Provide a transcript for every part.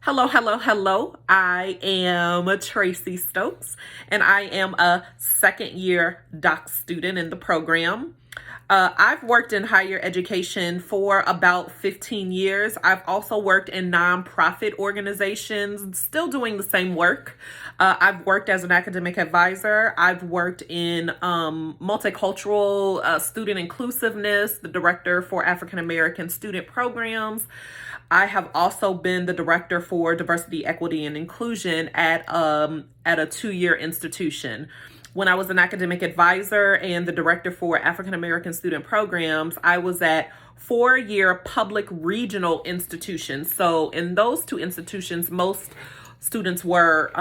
Hello, hello, hello. I am Tracy Stokes, and I am a second year doc student in the program. I've worked in higher education for about 15 years. I've also worked in nonprofit organizations, still doing the same work. I've worked as an academic advisor. I've worked in multicultural student inclusiveness, the director for African American student programs. I have also been the director for diversity, equity, and inclusion at a 2-year institution. When I was an academic advisor and the director for African American student programs, I was at 4-year public regional institutions. So in those two institutions, most students were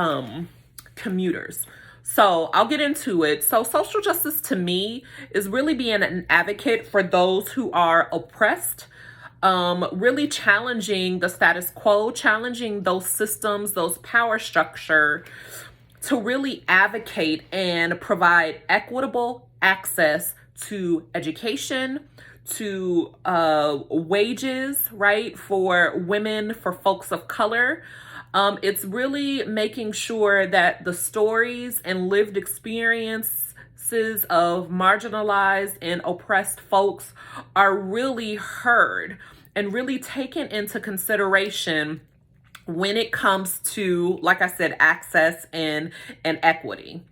commuters. So I'll get into it. So social justice to me is really being an advocate for those who are oppressed, really challenging the status quo, challenging those systems, those power structure, to really advocate and provide equitable access to education, to wages, right, for women, for folks of color. It's really making sure that the stories and lived experiences of marginalized and oppressed folks are really heard and really taken into consideration when it comes to, like I said, access and equity.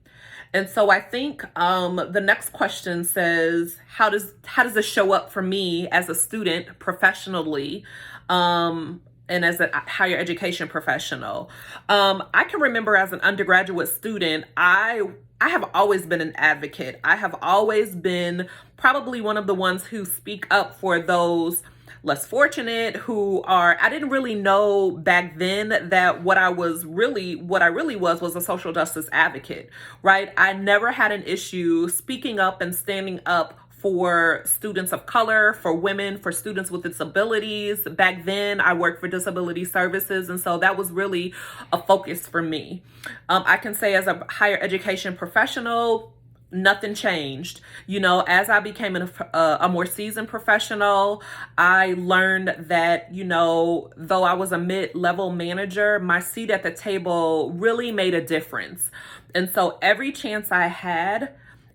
And so I think the next question says, how does this show up for me as a student professionally, and as a higher education professional? I can remember as an undergraduate student, I have always been an advocate. I have always been probably one of the ones who speak up for those less fortunate, who are, I didn't really know back then that what I really was a social justice advocate, right? I never had an issue speaking up and standing up for students of color, for women, for students with disabilities. Back then, I worked for disability services, and so that was really a focus for me. I can say as a higher education professional, nothing changed. As I became a more seasoned professional, I learned that, though I was a mid-level manager, my seat at the table really made a difference. And so every chance I have,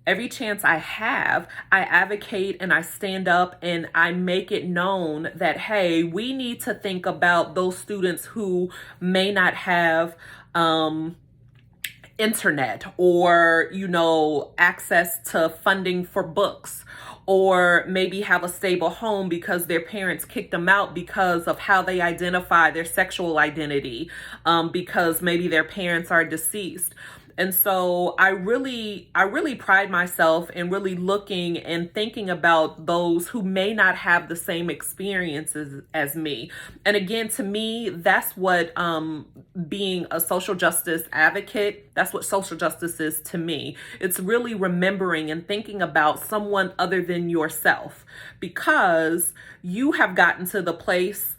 I advocate and I stand up and I make it known that, hey, we need to think about those students who may not have internet or, access to funding for books, or maybe have a stable home because their parents kicked them out because of how they identify their sexual identity, because maybe their parents are deceased. And so I really pride myself in really looking and thinking about those who may not have the same experiences as me. And again, to me, that's what being a social justice advocate, that's what social justice is to me. It's really remembering and thinking about someone other than yourself, because you have gotten to the place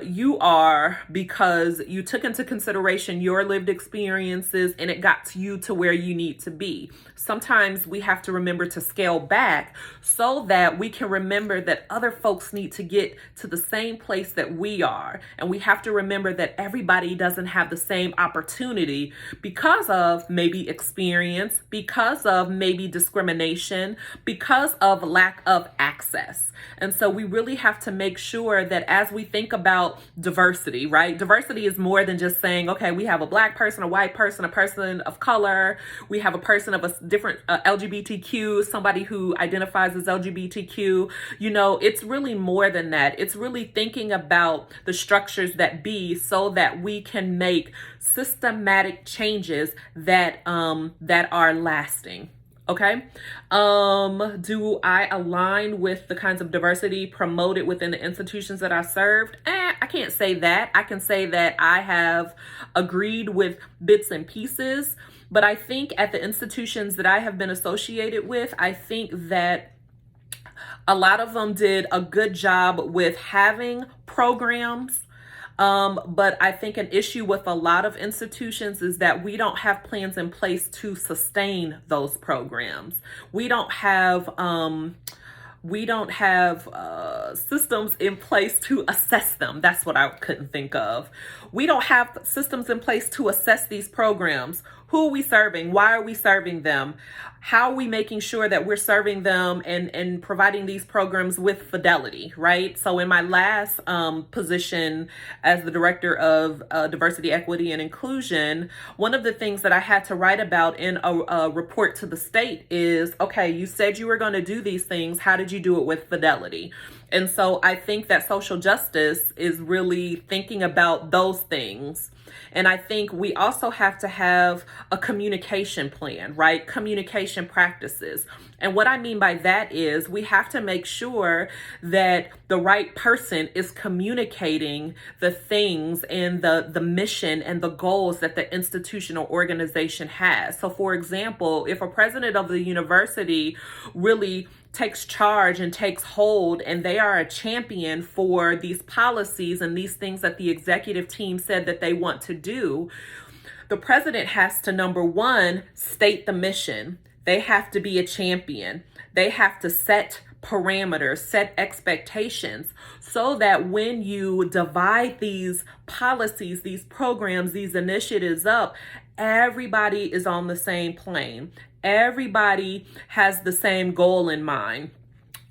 you are because you took into consideration your lived experiences and it got you to where you need to be. Sometimes we have to remember to scale back so that we can remember that other folks need to get to the same place that we are. And we have to remember that everybody doesn't have the same opportunity because of maybe experience, because of maybe discrimination, because of lack of access. And so we really have to make sure that as we think about diversity, right? Diversity is more than just saying, okay, we have a Black person, a white person, a person of color, we have a person of a different LGBTQ, somebody who identifies as LGBTQ. It's really more than that. It's really thinking about the structures that be so that we can make systematic changes that are lasting. Okay. Do I align with the kinds of diversity promoted within the institutions that I served? I can't say that. I can say that I have agreed with bits and pieces, but I think at the institutions that I have been associated with, I think that a lot of them did a good job with having programs. But I think an issue with a lot of institutions is that we don't have plans in place to sustain those programs. We don't have we don't have systems in place to assess them. That's what I couldn't think of. We don't have systems in place to assess these programs. Who are we serving? Why are we serving them? How are we making sure that we're serving them and providing these programs with fidelity, right? So in my last position as the director of diversity, equity, and inclusion, one of the things that I had to write about in a report to the state is, okay, you said you were going to do these things. How did you do it with fidelity? And so I think that social justice is really thinking about those things. And I think we also have to have a communication plan, right? Communication practices. And what I mean by that is we have to make sure that the right person is communicating the things and the mission and the goals that the institution or organization has. So for example, if a president of the university really takes charge and takes hold and they are a champion for these policies and these things that the executive team said that they want to do, the president has to, number one, state the mission. They have to be a champion. They have to set parameters, set expectations, so that when you divide these policies, these programs, these initiatives up, everybody is on the same plane. Everybody has the same goal in mind.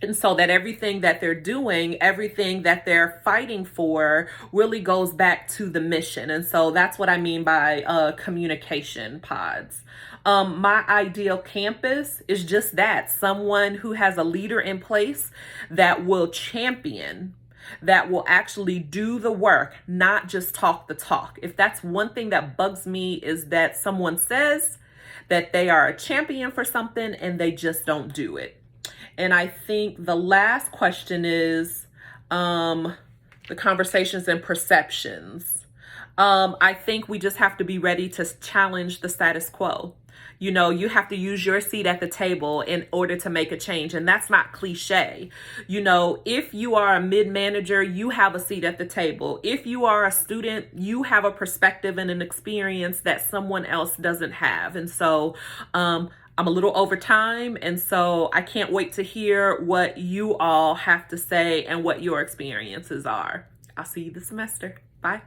And so that everything that they're doing, everything that they're fighting for really goes back to the mission. And so that's what I mean by communication pods. My ideal campus is just that, someone who has a leader in place that will champion, that will actually do the work, not just talk the talk. If that's one thing that bugs me, is that someone says that they are a champion for something and they just don't do it. And I think the last question is the conversations and perceptions. I think we just have to be ready to challenge the status quo. You know, you have to use your seat at the table in order to make a change. And that's not cliche. You know, if you are a mid-manager, you have a seat at the table. If you are a student, you have a perspective and an experience that someone else doesn't have. And so I'm a little over time. And so I can't wait to hear what you all have to say and what your experiences are. I'll see you this semester. Bye.